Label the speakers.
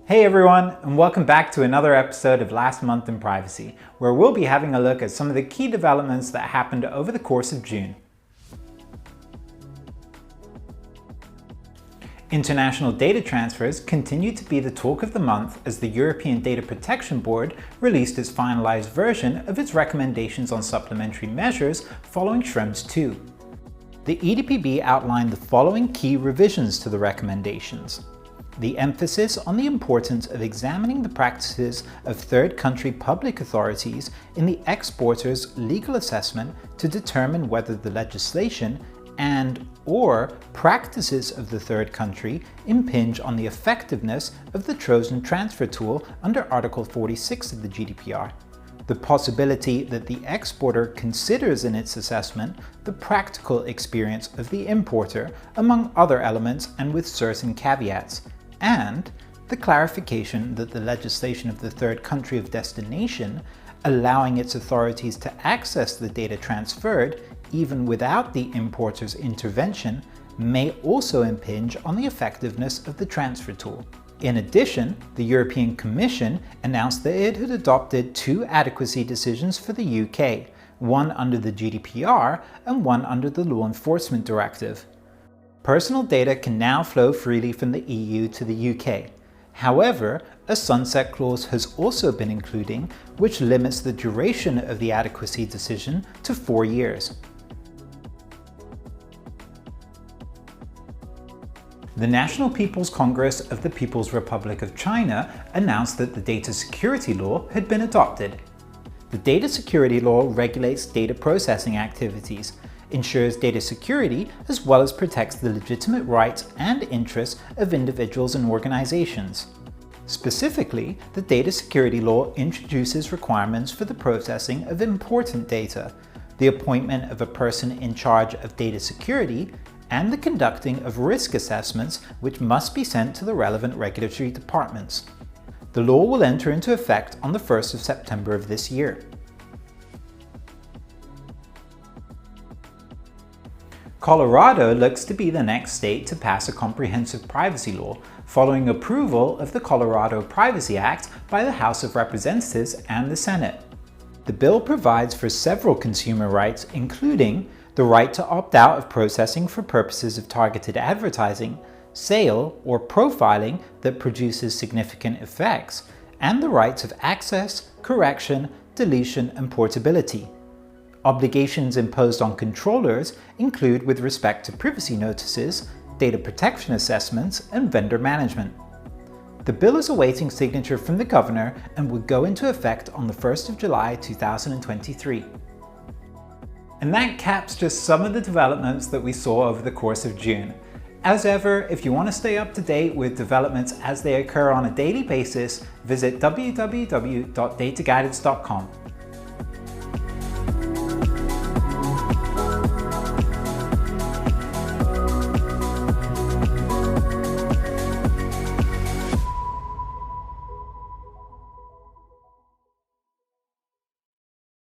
Speaker 1: Hey everyone, and welcome back to another episode of Last Month in Privacy, where we'll be having a look at some of the key developments that happened over the course of June. International data transfers continue to be the talk of the month as the European Data Protection Board released its finalized version of its recommendations on supplementary measures following Schrems II. The EDPB outlined the following key revisions to the recommendations. The emphasis on the importance of examining the practices of third country public authorities in the exporter's legal assessment to determine whether the legislation and/or practices of the third country impinge on the effectiveness of the Trojan transfer tool under Article 46 of the GDPR. The possibility that the exporter considers in its assessment the practical experience of the importer, among other elements and with certain caveats, and the clarification that the legislation of the third country of destination, allowing its authorities to access the data transferred even without the importer's intervention, may also impinge on the effectiveness of the transfer tool. In addition, the European Commission announced that it had adopted two adequacy decisions for the UK, one under the GDPR and one under the Law Enforcement Directive. Personal data can now flow freely from the EU to the UK. However, a sunset clause has also been included, which limits the duration of the adequacy decision to 4 years. The National People's Congress of the People's Republic of China announced that the data security law had been adopted. The data security law regulates data processing activities, ensures data security, as well as protects the legitimate rights and interests of individuals and organizations. Specifically, the data security law introduces requirements for the processing of important data, the appointment of a person in charge of data security, and the conducting of risk assessments which must be sent to the relevant regulatory departments. The law will enter into effect on the 1st of September of this year. Colorado looks to be the next state to pass a comprehensive privacy law, following approval of the Colorado Privacy Act by the House of Representatives and the Senate. The bill provides for several consumer rights, including the right to opt out of processing for purposes of targeted advertising, sale, or profiling that produces significant effects, and the rights of access, correction, deletion, and portability. Obligations imposed on controllers include with respect to privacy notices, data protection assessments, and vendor management. The bill is awaiting signature from the governor and would go into effect on the 1st of July 2023. And that caps just some of the developments that we saw over the course of June. As ever, if you want to stay up to date with developments as they occur on a daily basis, visit www.dataguidance.com.